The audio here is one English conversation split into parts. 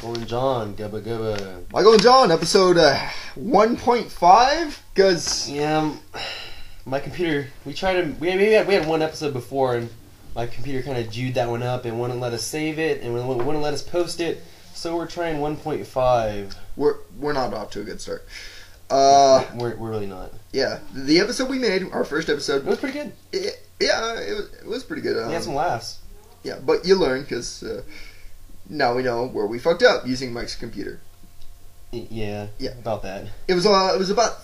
Michael and John, Gubba Gubba. Michael and John, episode 1.5. Cause yeah, my computer. We had one episode before, and my computer kind of jewed that one up and wouldn't let us save it, and wouldn't let us post it. So we're trying 1.5. We're not off to a good start. We're really not. Yeah, the episode we made, our first episode, it was pretty good. It was pretty good. We had some laughs. Yeah, but you learn because now we know where we fucked up using Mike's computer. Yeah. About that. It was about.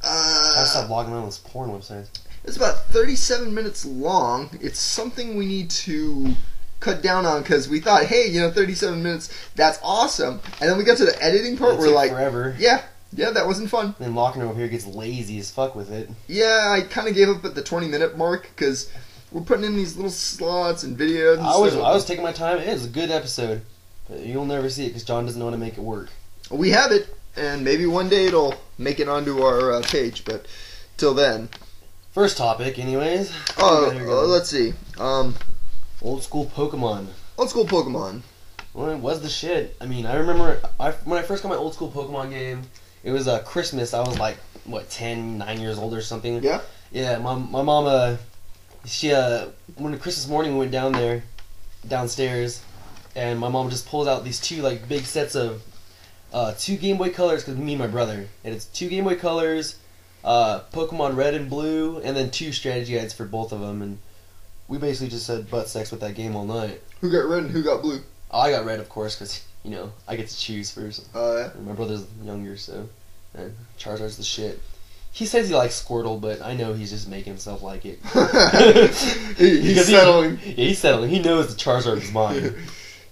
I stopped logging on those porn websites. It's about 37 minutes long. It's something we need to cut down on because we thought, hey, 37 minutes, that's awesome. And then we got to the editing part. We're like, forever. Yeah, that wasn't fun. And Lochner over here gets lazy as fuck with it. Yeah, I kind of gave up at the 20-minute mark because we're putting in these little slots and videos. And I was taking my time. It was a good episode, but you'll never see it because John doesn't know how to make it work. We have it, and maybe one day it'll make it onto our page. But till then, first topic, anyways. Let's see. Old school Pokemon. Old school Pokemon. Well, it was the shit. I mean, I remember when I first got my old school Pokemon game. It was Christmas. I was like 9 years old or something. Yeah. Yeah. My mom she when Christmas morning we went downstairs, and my mom just pulls out these two big sets of 2 Game Boy Colors because me and my brother, and it's 2 Game Boy Colors, Pokemon Red and Blue, and then 2 strategy guides for both of them, and we basically just had butt sex with that game all night. Who got red and who got blue? Oh, I got red, of course, because I get to choose first. Yeah. My brother's younger, so Charizard's the shit. He says he likes Squirtle, but I know he's just making himself like it. He's settling. He's settling. He knows the Charizard is mine.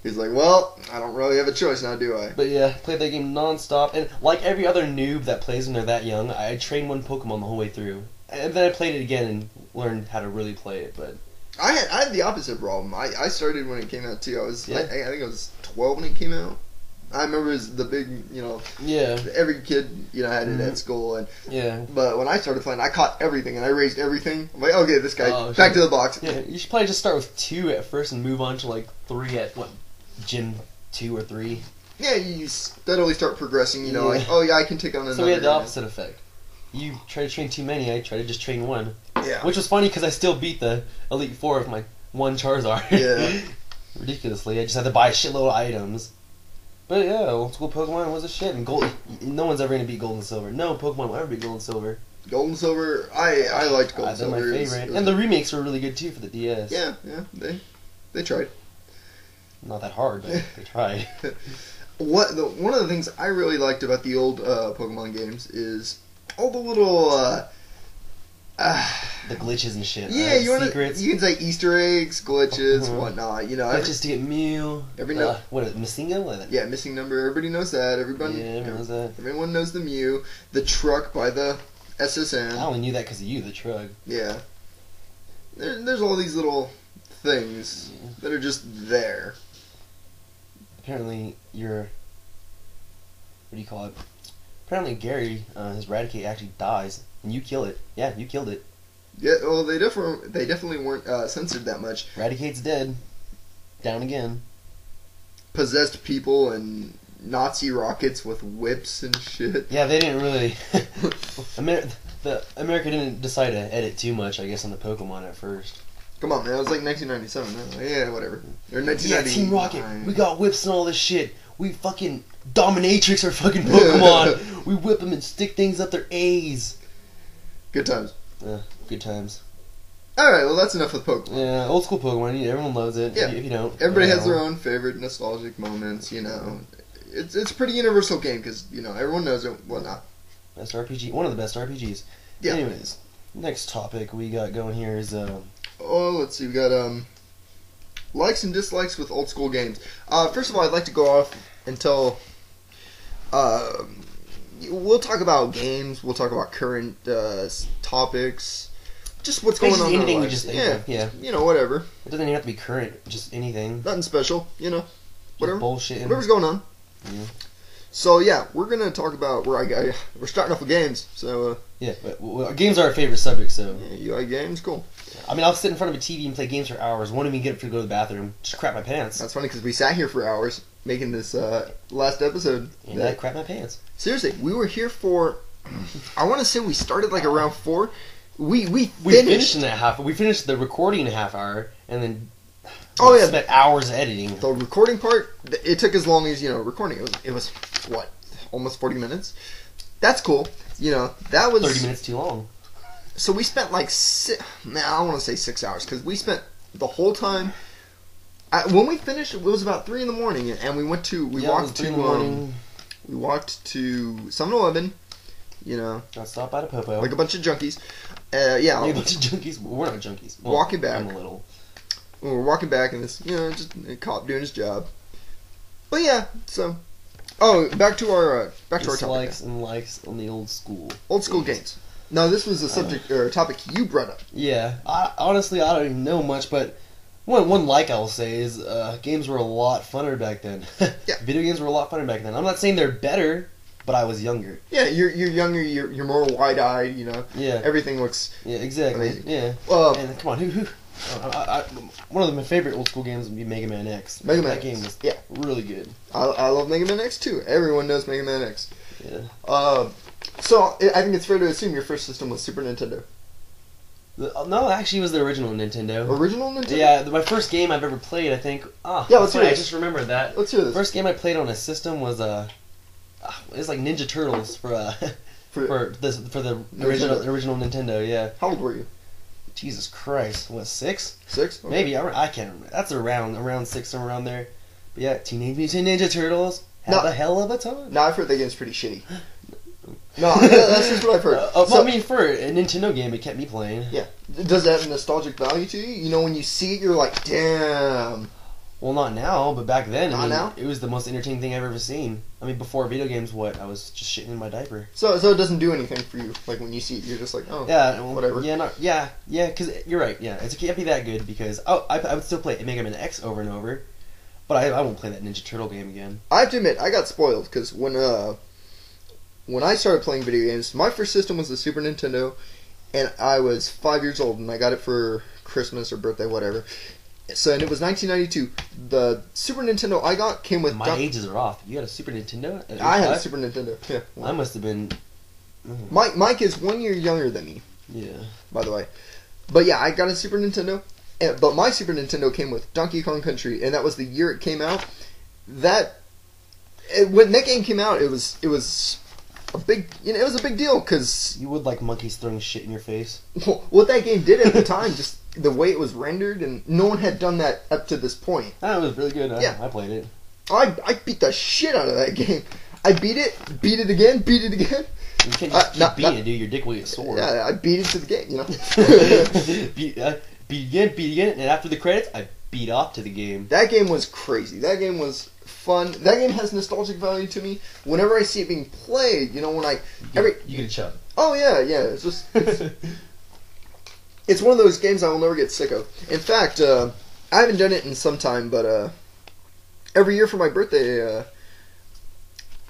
He's like, well, I don't really have a choice now, do I? But yeah, played that game non-stop, and like every other noob that plays when they're that young, I trained one Pokemon the whole way through. And then I played it again and learned how to really play it, but... I had the opposite problem. I started when it came out, too. I think I was 12 when it came out. I remember it was the big, Yeah. Every kid, had it at school. And yeah. But when I started playing, I caught everything, and I raised everything. I'm like, okay, this guy, back to the box. Yeah, you should probably just start with 2 at first and move on to 3 at, Gym 2 or 3. Yeah, you steadily start progressing, I can take on another. So we had the opposite effect. You try to train too many, I try to just train one. Yeah. Which was funny because I still beat the Elite Four with my one Charizard. Yeah. Ridiculously, I just had to buy a shitload of items. But yeah, old school Pokemon was a shit. And no one's ever going to beat Gold and Silver. No Pokemon will ever beat Gold and Silver. Gold and Silver, I liked Gold and Silver. They're my favorite. And the remakes were really good too for the DS. Yeah, they tried. Not that hard, but they tried. One of the things I really liked about the old Pokemon games is all the little the glitches and shit. Yeah, secrets. You can say Easter eggs, glitches, whatnot. Glitches to get Mew. What is it, missing number? Yeah, missing number. Everybody knows that. Everyone knows that. Everyone knows the Mew. The truck by the SSN. I only knew that because of you, the truck. Yeah. There's all these little things that are just there. Apparently, what do you call it? Apparently, Gary, his Raticate actually dies, and you kill it. Yeah, you killed it. Yeah, well, they definitely weren't censored that much. Raticate's dead. Down again. Possessed people and Nazi rockets with whips and shit. Yeah, they didn't really... America didn't decide to edit too much, I guess, on the Pokemon at first. Come on, man. It was like 1997. Yeah, whatever. Or 1990. Yeah, Team Rocket. We got whips and all this shit. We fucking dominatrix our fucking Pokemon. We whip them and stick things up their A's. Good times. Yeah, good times. Alright, well, that's enough with Pokemon. Yeah, old school Pokemon. Everyone loves it. Yeah. If you don't. Everybody has their own favorite nostalgic moments, It's a pretty universal game because, everyone knows it. Well, not. Best RPG. One of the best RPGs. Yeah. Anyways, next topic we got going here is... let's see. We got likes and dislikes with old school games. First of all, I'd like to go off and tell... we'll talk about games. We'll talk about current topics. Just what's going on in our anything we lives. just think of. Yeah. Whatever. It doesn't even have to be current. Just anything. Nothing special. Whatever. Just bullshit. Whatever's going on. Yeah. So yeah, we're gonna talk about we're starting off with games. So yeah, but games are our favorite subject. So yeah, you like games? Cool. I mean, I'll sit in front of a TV and play games for hours. Won't even get up to go to the bathroom. Just crap my pants. That's funny because we sat here for hours. making this last episode. And I crap my pants. Seriously, we were here for. I want to say we started like around 4. We finished in that half. We finished the recording in a half hour, and then spent hours editing. The recording part, it took as long as recording. It was what, almost 40 minutes. That's cool. That was 30 minutes too long. So we spent like I don't want to say 6 hours because we spent the whole time. When we finished, it was about 3 in the morning, and we walked to 7-Eleven. Got stopped by the Popo. Like a bunch of junkies. A bunch of junkies. We're not junkies. Well, walking back. I'm a little. We're walking back, and this, just a cop doing his job. But yeah, so. Oh, back to our topic. Dislikes and likes on the old school. Old school games. Now, this was a subject or a topic you brought up. Yeah, honestly, I don't even know much, but one like I'll say is games were a lot funner back then. Yeah. Video games were a lot funner back then. I'm not saying they're better, but I was younger. Yeah, you're younger. You're more wide-eyed. Yeah. Everything looks. Yeah, exactly. Amazing. Yeah. And come on, who? One of my favorite old school games would be Mega Man X. Mega Man That game was really good. I love Mega Man X too. Everyone knows Mega Man X. Yeah. So I think it's fair to assume your first system was Super Nintendo. No, actually, it was the original Nintendo. Original Nintendo? Yeah, my first game I've ever played, I think. Let's hear this. I just remembered that. Let's hear this. First game I played on a system was it was like Ninja Turtles for the original Nintendo. Yeah. How old were you? Jesus Christ, what, 6? 6? Okay. Maybe I can't remember. That's around 6, somewhere around there. But yeah, Teenage Mutant Ninja Turtles have a hell of a time. No, I've heard that game's pretty shitty. No, that's just what I've heard. I mean, for a Nintendo game, it kept me playing. Yeah. Does that have nostalgic value to you? When you see it, you're like, damn. Well, not now, but back then, now? It was the most entertaining thing I've ever seen. I mean, before video games, I was just shitting in my diaper. So it doesn't do anything for you. Like when you see it, you're just like, oh, yeah, whatever. Yeah, because you're right. Yeah, it can't be that good because I would still play Mega Man X over and over, but I won't play that Ninja Turtle game again. I have to admit, I got spoiled because when I started playing video games, my first system was the Super Nintendo, and I was 5 years old, and I got it for Christmas or birthday, whatever. So, and it was 1992. The Super Nintendo I got came with... My ages are off. You got a Super Nintendo? I had a Super Nintendo, yeah. I must have been... Mike is 1 year younger than me. Yeah. By the way. But yeah, I got a Super Nintendo. But my Super Nintendo came with Donkey Kong Country, and that was the year it came out. When that game came out, it was a big... it was a big deal, because... You would like monkeys throwing shit in your face. What that game did at the time, just... the way it was rendered, and no one had done that up to this point. That was really good. Yeah. I played it. I beat the shit out of that game. I beat it again. You can't just beat it, dude. Your dick will get sore. Yeah, I beat it to the game, beat again, and after the credits, I beat off to the game. That game was crazy. That game was fun. That game has nostalgic value to me. Whenever I see it being played, when you get a chub. Oh yeah, it's just... It's one of those games I will never get sick of. In fact, I haven't done it in some time, but every year for my birthday,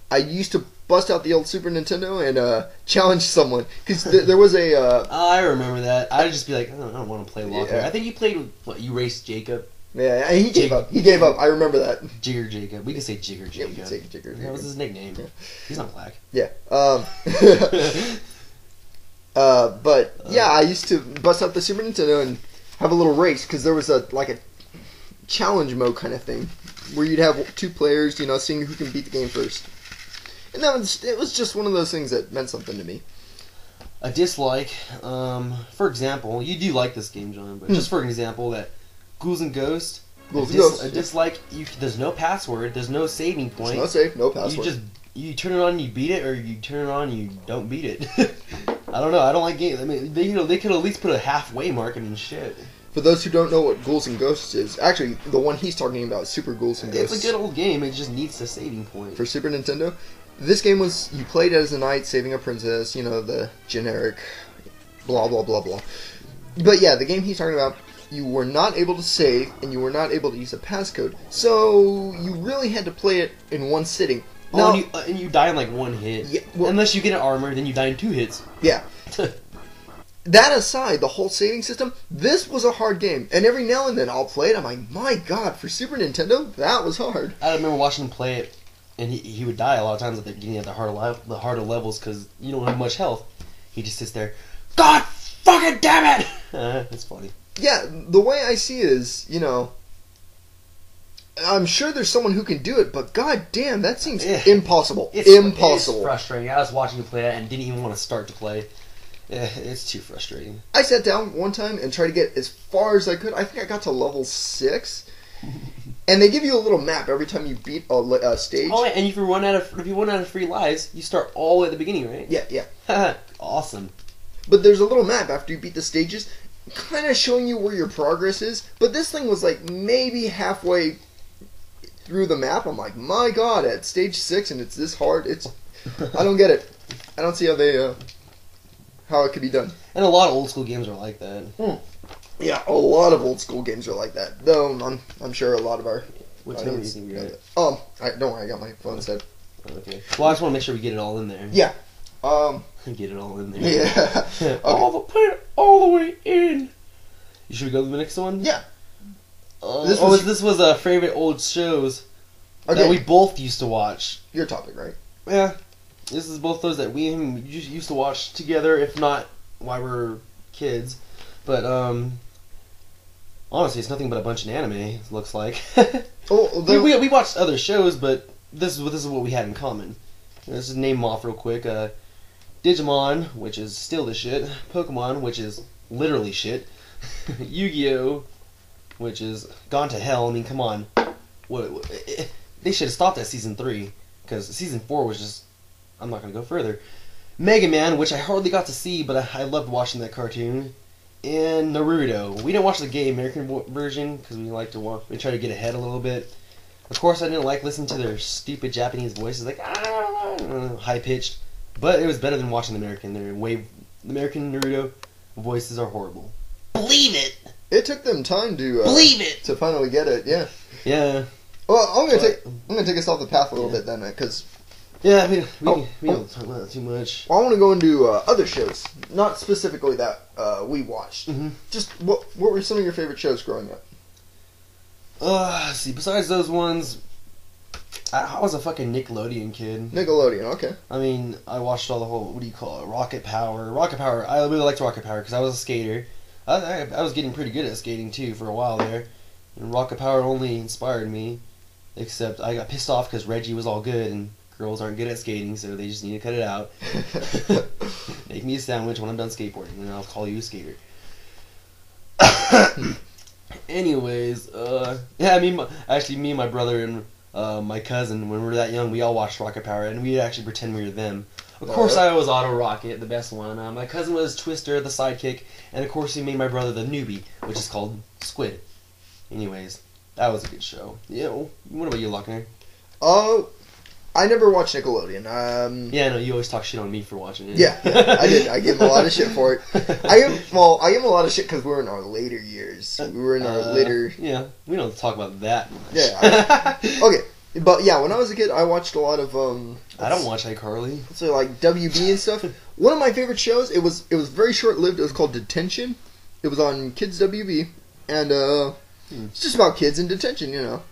I used to bust out the old Super Nintendo and challenge someone. Because there was a... I remember that. I'd just be like, I don't want to play Walker. Yeah. I think you played with, you raced Jacob. Yeah, he gave up. He gave up. I remember that. Jigger Jacob. We can say Jigger Jacob. Yeah, we can say Jigger Jacob. That was his nickname. Yeah. He's not black. Yeah. But yeah, I used to bust out the Super Nintendo and have a little race because there was a challenge mode kind of thing where you'd have 2 players, seeing who can beat the game first. And it was just one of those things that meant something to me. A dislike, for example, you do like this game, John, but just for an example, that Ghouls and Ghosts. A dislike. There's no password. There's no saving point. There's no save. No password. You turn it on and you beat it, or you turn it on and you don't beat it. I don't know. I don't like games. I mean, they could at least put a halfway mark. I mean, shit. For those who don't know what Ghouls and Ghosts is, actually, the one he's talking about is Super Ghouls and Ghosts. It's a good old game. It just needs a saving point. For Super Nintendo, this game was, you played as a knight saving a princess, the generic blah, blah, blah, blah. But yeah, the game he's talking about, you were not able to save, and you were not able to use a passcode. So, you really had to play it in one sitting. Now, and you die in 1 hit. Yeah, well, unless you get an armor, then you die in 2 hits. Yeah. that aside, the whole saving system, this was a hard game. And every now and then I'll play it, I'm like, my God, for Super Nintendo, that was hard. I remember watching him play it, and he would die a lot of times at the beginning of the harder levels because you don't have much health. He just sits there, God fucking damn it! It's funny. Yeah, the way I see it is, you know, I'm sure there's someone who can do it, but god damn, that seems impossible. Impossible. It's frustrating. I was watching you play that and didn't even want to start to play. It's too frustrating. I sat down one time and tried to get as far as I could. I think I got to level 6. And they give you a little map every time you beat a stage. Oh, and if you run out of free lives, you start all the way at the beginning, right? Yeah. Awesome. But there's a little map after you beat the stages, kind of showing you where your progress is. But this thing was like maybe halfway through the map. I'm like, my god, at stage 6 and it's this hard. I don't get it. I don't see how it could be done. And a lot of old school games are like that. Yeah, a lot of old school games are like that. Though I'm sure a lot of our. Which number do you think you're at? Don't worry, I got my phone set. Okay. Well, I just want to make sure we get it all in there. Yeah. Get it all in there. Yeah. Okay. Put it all the way in. You should go to the next one. Yeah. This was a favorite old shows that we both used to watch. Your topic, right? Yeah. This is both those that we used to watch together, if not while we were kids. But honestly, it's nothing but a bunch of anime. It looks like. We watched other shows, but this is what we had in common. Let's just name them off real quick. Digimon, which is still the shit. Pokemon, which is literally shit. Yu-Gi-Oh, which is gone to hell. I mean, come on. They should have stopped at season 3, because season 4 was just. I'm not gonna go further. Mega Man, which I hardly got to see, but I loved watching that cartoon. And Naruto. We didn't watch the gay American version because we like to watch. We try to get ahead a little bit. Of course, I didn't like listening to their stupid Japanese voices, like high pitched. But it was better than watching the American. The American Naruto voices are horrible. Believe it. It took them time to believe it to finally get it. Yeah. Yeah. Well, I'm gonna take us off the path a little bit then, because. Yeah, I mean, we don't talk about that too much. Well, I want to go into other shows, not specifically that we watched. Mm-hmm. Just what were some of your favorite shows growing up? Let's see, besides those ones, I was a fucking Nickelodeon kid. Nickelodeon, okay. I mean, I watched all the whole, what do you call it, Rocket Power. Rocket Power, I really liked Rocket Power because I was a skater. I was getting pretty good at skating too for a while there. And Rocket Power only inspired me, except I got pissed off because Reggie was all good and girls aren't good at skating, so they just need to cut it out. Make me a sandwich when I'm done skateboarding, and I'll call you a skater. Anyways, yeah, me and my brother and my cousin, when we were that young, we all watched Rocket Power, and we'd actually pretend we were them. Of course, I was Auto Rocket, the best one. My cousin was Twister, the sidekick, and of course, he made my brother the newbie, which is called Squid. Anyways, that was a good show. Yeah, what about you, Lochner? I never watched Nickelodeon. Yeah, no, you always talk shit on me for watching it. Yeah, I did. I gave him a lot of shit for it. I gave him a lot of shit because we were in our later years. We were in our later. Yeah, we don't talk about that much. Yeah. Okay, but yeah, when I was a kid, I watched a lot of. I don't watch iCarly. So like WB and stuff. One of my favorite shows. It was very short lived. It was called Detention. It was on Kids WB, and it's just about kids in detention. You know.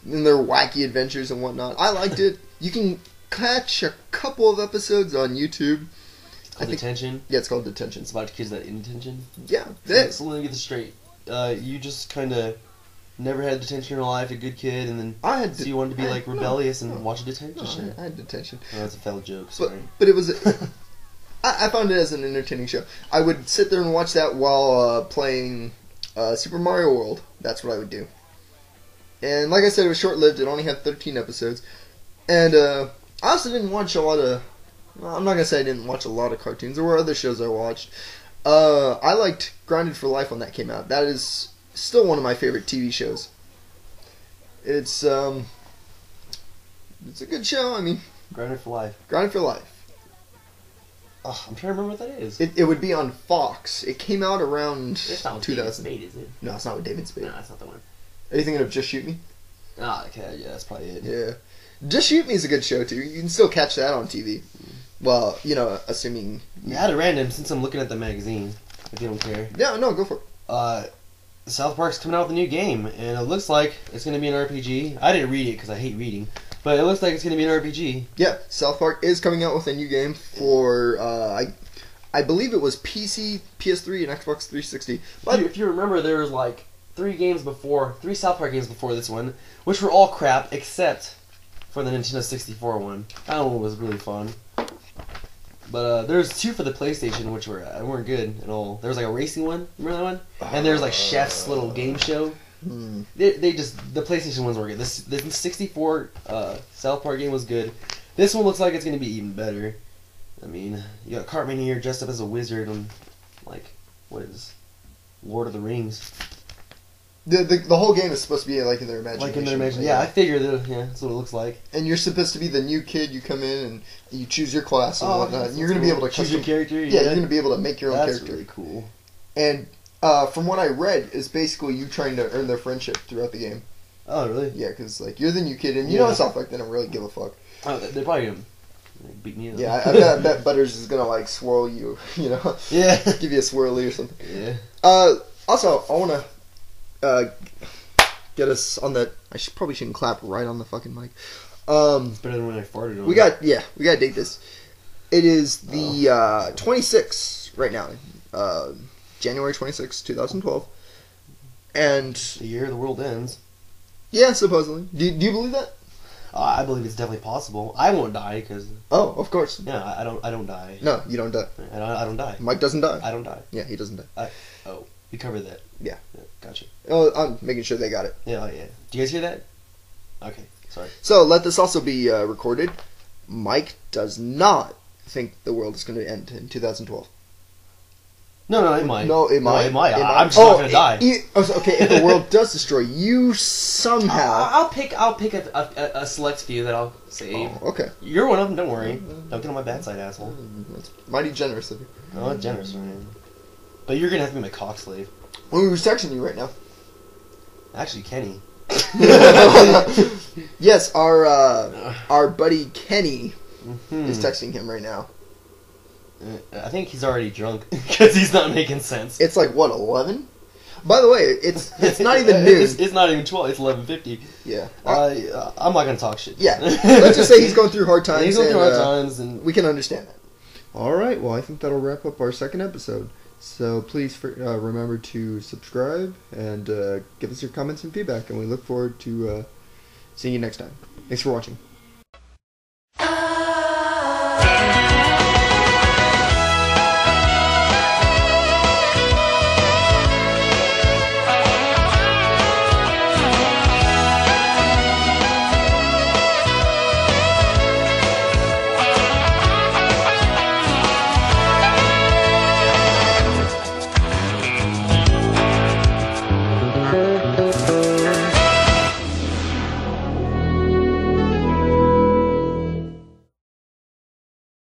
And their wacky adventures and whatnot. I liked it. You can catch a couple of episodes on YouTube. It's called Detention? Yeah, it's called Detention. It's about kids that in detention? Yeah. So let me get this straight. You just kind of never had detention in your life, a good kid, and then so you wanted to be like rebellious and watch a detention show. I had detention. Oh, that's a failed joke, sorry. But it was... I found it as an entertaining show. I would sit there and watch that while playing Super Mario World. That's what I would do. And like I said, it was short-lived. It only had 13 episodes. And I also didn't watch a lot of... Well, I'm not going to say I didn't watch a lot of cartoons. There were other shows I watched. I liked Grounded for Life when that came out. That is still one of my favorite TV shows. It's a good show. I mean... Grounded for Life. Grounded for Life. Oh, I'm trying to remember what that is. It would be on Fox. It came out around it's not with 2000. David Spade, is it? No, it's not with David Spade. No, that's not the one. Are you thinking of Just Shoot Me? Ah, okay, yeah, that's probably it. Yeah. Just Shoot Me is a good show too. You can still catch that on TV. Well, you know, assuming. Yeah, at a random, since I'm looking at the magazine, if you don't care. Yeah, no, go for it. South Park's coming out with a new game, and it looks like it's going to be an RPG. I didn't read it because I hate reading, but it looks like it's going to be an RPG. Yeah, South Park is coming out with a new game for, I believe it was PC, PS3, and Xbox 360. But If you remember, there was like three South Park games before this one, which were all crap except for the Nintendo 64 one. That one was really fun. But there's two for the PlayStation, which weren't good at all. There was like a racing one, remember that one? And there's like Chef's little game show. The PlayStation ones were good. The 64 South Park game was good. This one looks like it's gonna be even better. I mean, you got Cartman here dressed up as a wizard and like what is Lord of the Rings? The whole game is supposed to be like in their imagination. Like in their imagination. Yeah, I figured that's what it looks like. And you're supposed to be the new kid. You come in and you choose your class and whatnot. And you're going to be able to choose your character. Yeah, you're going to be able to make your own character. That's really cool. And from what I read, is basically you trying to earn their friendship throughout the game. Oh, really? Yeah, because like you're the new kid, and you know South Park, they don't really give a fuck. Oh, they're probably gonna beat me up. Yeah, I bet Butters is gonna like swirl you, you know. Yeah. Give you a swirly or something. Yeah. Also, I wanna get us on that. Probably shouldn't clap right on the fucking mic. It's better than when I farted on we gotta date this. It is the 26th right now, January 26th, 2012, and the year the world ends. Yeah, supposedly. Do you believe that? I believe it's definitely possible. I won't die because. Oh, of course. Yeah, I don't die. No, you don't die. I don't die. Mike doesn't die. I don't die. Yeah, he doesn't die. We covered that. Yeah. Gotcha. Oh, I'm making sure they got it. Yeah, yeah. Do you guys hear that? Okay, sorry. So let this also be recorded. Mike does not think the world is going to end in 2012. No, it might. No, it might. It might. I'm just not gonna die. Okay, if the world does destroy you somehow, I'll pick a select few that I'll save. Oh, okay. You're one of them. Don't worry. Don't get on my bad side, asshole. That's mighty generous of you. Oh, that's generous, man. But you're gonna have to be my cock slave. Well, who's texting you right now? Actually, Kenny. Yes, our buddy Kenny is texting him right now. I think he's already drunk because he's not making sense. It's like what, 11? By the way, it's not even noon. It's not even 12. It's 11:50. Yeah. I'm not gonna talk shit. Yeah. Let's just say he's going through hard times. He's going through hard times, and we can understand that. All right. Well, I think that'll wrap up our second episode. So please remember to subscribe and give us your comments and feedback, and we look forward to seeing you next time. Thanks for watching.